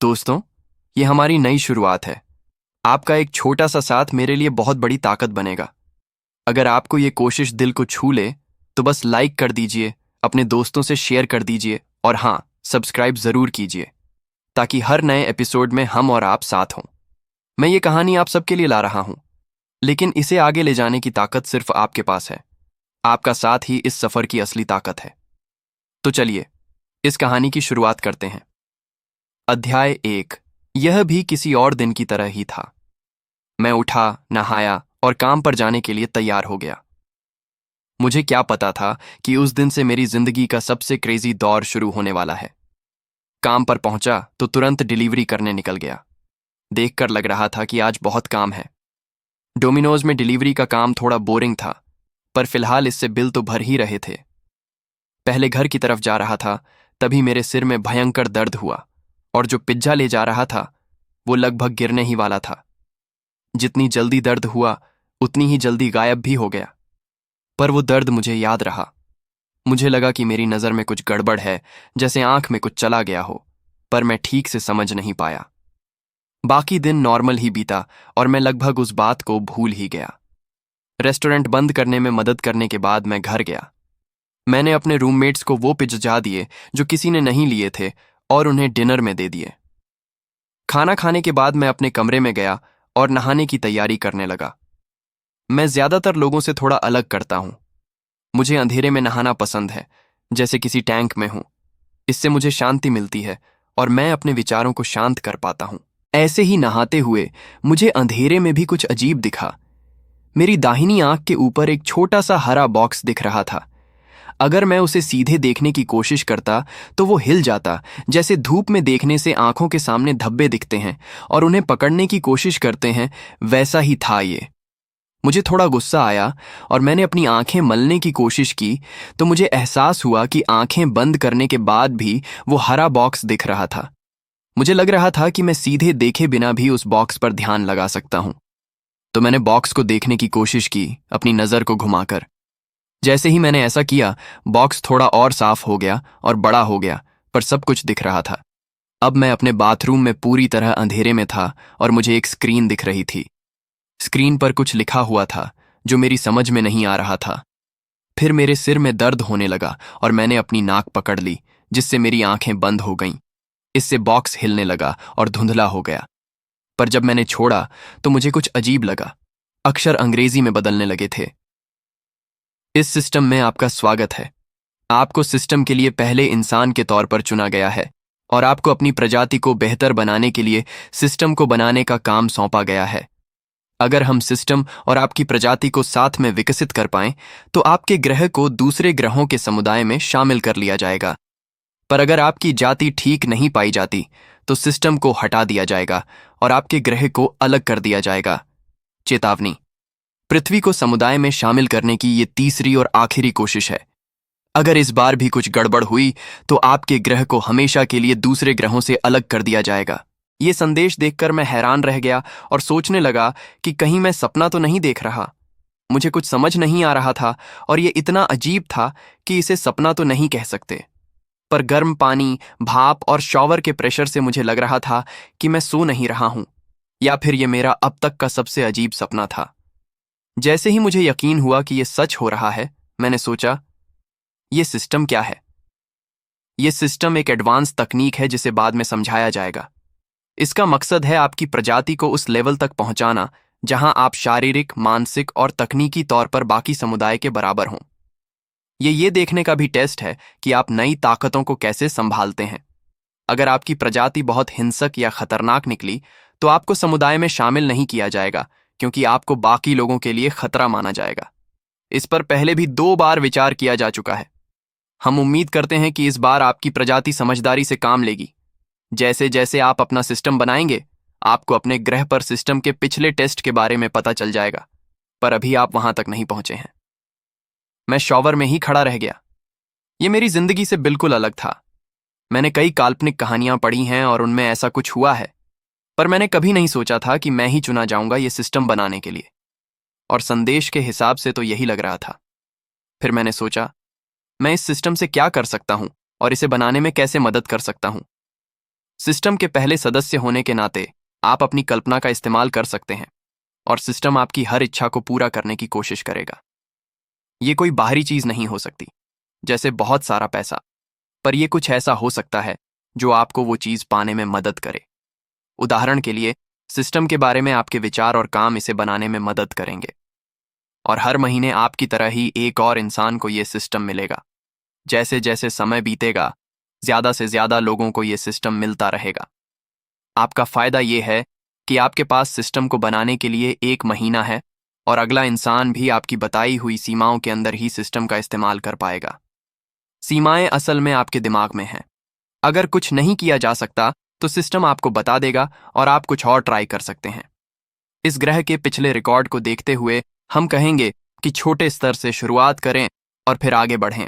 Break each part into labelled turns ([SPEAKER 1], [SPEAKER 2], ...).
[SPEAKER 1] दोस्तों, ये हमारी नई शुरुआत है। आपका एक छोटा सा साथ मेरे लिए बहुत बड़ी ताकत बनेगा। अगर आपको ये कोशिश दिल को छू ले, तो बस लाइक कर दीजिए, अपने दोस्तों से शेयर कर दीजिए और हाँ, सब्सक्राइब जरूर कीजिए, ताकि हर नए एपिसोड में हम और आप साथ हों। मैं ये कहानी आप सबके लिए ला रहा हूँ, लेकिन इसे आगे ले जाने की ताकत सिर्फ आपके पास है। आपका साथ ही इस सफर की असली ताकत है। तो चलिए, इस कहानी की शुरुआत करते हैं। अध्याय 1। यह भी किसी और दिन की तरह ही था। मैं उठा, नहाया और काम पर जाने के लिए तैयार हो गया। मुझे क्या पता था कि उस दिन से मेरी जिंदगी का सबसे क्रेजी दौर शुरू होने वाला है। काम पर पहुंचा तो तुरंत डिलीवरी करने निकल गया। देखकर लग रहा था कि आज बहुत काम है। डोमिनोज में डिलीवरी का काम थोड़ा बोरिंग था, पर फिलहाल इससे बिल तो भर ही रहे थे। पहले घर की तरफ जा रहा था, तभी मेरे सिर में भयंकर दर्द हुआ और जो पिज्जा ले जा रहा था वो लगभग गिरने ही वाला था। जितनी जल्दी दर्द हुआ, उतनी ही जल्दी गायब भी हो गया। पर वो दर्द मुझे याद रहा। मुझे लगा कि मेरी नज़र में कुछ गड़बड़ है, जैसे आंख में कुछ चला गया हो, पर मैं ठीक से समझ नहीं पाया। बाकी दिन नॉर्मल ही बीता और मैं लगभग उस बात को भूल ही गया। रेस्टोरेंट बंद करने में मदद करने के बाद मैं घर गया। मैंने अपने रूममेट्स को वो पिज्जा दिए जो किसी ने नहीं लिए थे और उन्हें डिनर में दे दिए। खाना खाने के बाद मैं अपने कमरे में गया और नहाने की तैयारी करने लगा। मैं ज्यादातर लोगों से थोड़ा अलग करता हूं। मुझे अंधेरे में नहाना पसंद है, जैसे किसी टैंक में हूं। इससे मुझे शांति मिलती है और मैं अपने विचारों को शांत कर पाता हूं। ऐसे ही नहाते हुए मुझे अंधेरे में भी कुछ अजीब दिखा। मेरी दाहिनी आंख के ऊपर एक छोटा सा हरा बॉक्स दिख रहा था। अगर मैं उसे सीधे देखने की कोशिश करता तो वो हिल जाता, जैसे धूप में देखने से आंखों के सामने धब्बे दिखते हैं और उन्हें पकड़ने की कोशिश करते हैं, वैसा ही था ये। मुझे थोड़ा गुस्सा आया और मैंने अपनी आंखें मलने की कोशिश की, तो मुझे एहसास हुआ कि आंखें बंद करने के बाद भी वो हरा बॉक्स दिख रहा था। मुझे लग रहा था कि मैं सीधे देखे बिना भी उस बॉक्स पर ध्यान लगा सकता हूं। तो मैंने बॉक्स को देखने की कोशिश की, अपनी नजर को घुमाकर। जैसे ही मैंने ऐसा किया, बॉक्स थोड़ा और साफ हो गया और बड़ा हो गया, पर सब कुछ दिख रहा था। अब मैं अपने बाथरूम में पूरी तरह अंधेरे में था और मुझे एक स्क्रीन दिख रही थी। स्क्रीन पर कुछ लिखा हुआ था जो मेरी समझ में नहीं आ रहा था। फिर मेरे सिर में दर्द होने लगा और मैंने अपनी नाक पकड़ ली, जिससे मेरी आंखें बंद हो गईं। इससे बॉक्स हिलने लगा और धुंधला हो गया। पर जब मैंने छोड़ा तो मुझे कुछ अजीब लगा। अक्षर अंग्रेजी में बदलने लगे थे। इस सिस्टम में आपका स्वागत है। आपको सिस्टम के लिए पहले इंसान के तौर पर चुना गया है और आपको अपनी प्रजाति को बेहतर बनाने के लिए सिस्टम को बनाने का काम सौंपा गया है। अगर हम सिस्टम और आपकी प्रजाति को साथ में विकसित कर पाएं, तो आपके ग्रह को दूसरे ग्रहों के समुदाय में शामिल कर लिया जाएगा। पर अगर आपकी जाति ठीक नहीं पाई जाती, तो सिस्टम को हटा दिया जाएगा और आपके ग्रह को अलग कर दिया जाएगा। चेतावनी: पृथ्वी को समुदाय में शामिल करने की ये तीसरी और आखिरी कोशिश है। अगर इस बार भी कुछ गड़बड़ हुई, तो आपके ग्रह को हमेशा के लिए दूसरे ग्रहों से अलग कर दिया जाएगा। ये संदेश देखकर मैं हैरान रह गया और सोचने लगा कि कहीं मैं सपना तो नहीं देख रहा। मुझे कुछ समझ नहीं आ रहा था और ये इतना अजीब था कि इसे सपना तो नहीं कह सकते। पर गर्म पानी, भाप और शॉवर के प्रेशर से मुझे लग रहा था कि मैं सो नहीं रहा हूं, या फिर ये मेरा अब तक का सबसे अजीब सपना था। जैसे ही मुझे यकीन हुआ कि ये सच हो रहा है, मैंने सोचा, ये सिस्टम क्या है? ये सिस्टम एक एडवांस तकनीक है जिसे बाद में समझाया जाएगा। इसका मकसद है आपकी प्रजाति को उस लेवल तक पहुंचाना जहां आप शारीरिक, मानसिक और तकनीकी तौर पर बाकी समुदाय के बराबर हों। ये देखने का भी टेस्ट है कि आप नई ताकतों को कैसे संभालते हैं। अगर आपकी प्रजाति बहुत हिंसक या खतरनाक निकली, तो आपको समुदाय में शामिल नहीं किया जाएगा, क्योंकि आपको बाकी लोगों के लिए खतरा माना जाएगा। इस पर पहले भी 2 बार विचार किया जा चुका है। हम उम्मीद करते हैं कि इस बार आपकी प्रजाति समझदारी से काम लेगी। जैसे जैसे आप अपना सिस्टम बनाएंगे, आपको अपने ग्रह पर सिस्टम के पिछले टेस्ट के बारे में पता चल जाएगा, पर अभी आप वहां तक नहीं पहुंचे हैं। मैं शॉवर में ही खड़ा रह गया। ये मेरी जिंदगी से बिल्कुल अलग था। मैंने कई काल्पनिक कहानियां पढ़ी हैं और उनमें ऐसा कुछ हुआ है, पर मैंने कभी नहीं सोचा था कि मैं ही चुना जाऊंगा ये सिस्टम बनाने के लिए। और संदेश के हिसाब से तो यही लग रहा था। फिर मैंने सोचा, मैं इस सिस्टम से क्या कर सकता हूं और इसे बनाने में कैसे मदद कर सकता हूं। सिस्टम के पहले सदस्य होने के नाते आप अपनी कल्पना का इस्तेमाल कर सकते हैं और सिस्टम आपकी हर इच्छा को पूरा करने की कोशिश करेगा। ये कोई बाहरी चीज नहीं हो सकती, जैसे बहुत सारा पैसा, पर यह कुछ ऐसा हो सकता है जो आपको वो चीज पाने में मदद करे। उदाहरण के लिए, सिस्टम के बारे में आपके विचार और काम इसे बनाने में मदद करेंगे। और हर महीने आपकी तरह ही एक और इंसान को यह सिस्टम मिलेगा। जैसे जैसे समय बीतेगा, ज्यादा से ज्यादा लोगों को यह सिस्टम मिलता रहेगा। आपका फायदा यह है कि आपके पास सिस्टम को बनाने के लिए 1 महीना है और अगला इंसान भी आपकी बताई हुई सीमाओं के अंदर ही सिस्टम का इस्तेमाल कर पाएगा। सीमाएं असल में आपके दिमाग में हैं। अगर कुछ नहीं किया जा सकता तो सिस्टम आपको बता देगा और आप कुछ और ट्राई कर सकते हैं। इस ग्रह के पिछले रिकॉर्ड को देखते हुए हम कहेंगे कि छोटे स्तर से शुरुआत करें और फिर आगे बढ़ें।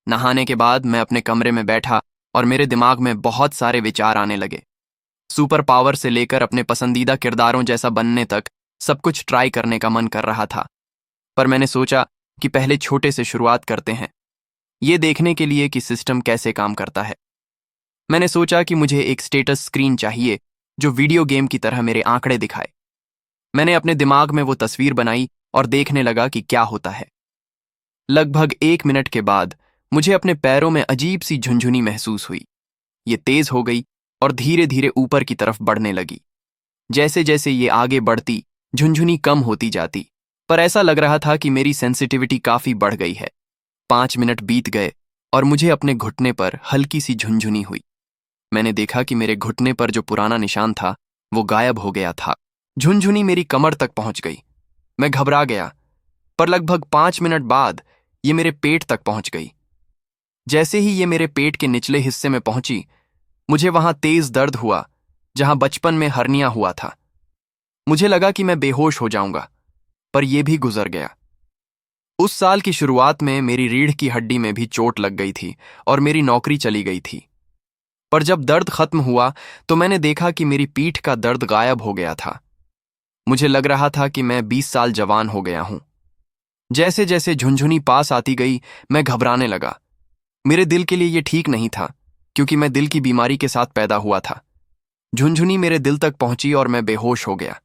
[SPEAKER 1] नहाने के बाद मैं अपने कमरे में बैठा और मेरे दिमाग में बहुत सारे विचार आने लगे। सुपर पावर से लेकर अपने पसंदीदा किरदारों जैसा बनने तक सब कुछ ट्राई करने का मन कर रहा था। पर मैंने सोचा कि पहले छोटे से शुरुआत करते हैं, ये देखने के लिए कि सिस्टम कैसे काम करता है। मैंने सोचा कि मुझे एक स्टेटस स्क्रीन चाहिए जो वीडियो गेम की तरह मेरे आंकड़े दिखाए। मैंने अपने दिमाग में वो तस्वीर बनाई और देखने लगा कि क्या होता है। लगभग 1 मिनट के बाद मुझे अपने पैरों में अजीब सी झुंझुनी महसूस हुई। ये तेज हो गई और धीरे धीरे ऊपर की तरफ बढ़ने लगी। जैसे जैसे ये आगे बढ़ती, झुंझुनी कम होती जाती, पर ऐसा लग रहा था कि मेरी सेंसिटिविटी काफी बढ़ गई है। 5 मिनट बीत गए और मुझे अपने घुटने पर हल्की सी झुंझुनी हुई। मैंने देखा कि मेरे घुटने पर जो पुराना निशान था वो गायब हो गया था। झुंझुनी मेरी कमर तक पहुंच गई। मैं घबरा गया, पर लगभग 5 मिनट बाद ये मेरे पेट तक पहुंच गई। जैसे ही ये मेरे पेट के निचले हिस्से में पहुंची, मुझे वहां तेज दर्द हुआ जहां बचपन में हर्निया हुआ था। मुझे लगा कि मैं बेहोश हो जाऊंगा, पर यह भी गुजर गया। उस साल की शुरुआत में मेरी रीढ़ की हड्डी में भी चोट लग गई थी और मेरी नौकरी चली गई थी। पर जब दर्द खत्म हुआ तो मैंने देखा कि मेरी पीठ का दर्द गायब हो गया था। मुझे लग रहा था कि मैं 20 साल जवान हो गया हूं। जैसे जैसे झुंझुनी पास आती गई, मैं घबराने लगा। मेरे दिल के लिए यह ठीक नहीं था, क्योंकि मैं दिल की बीमारी के साथ पैदा हुआ था। झुंझुनी मेरे दिल तक पहुंची और मैं बेहोश हो गया।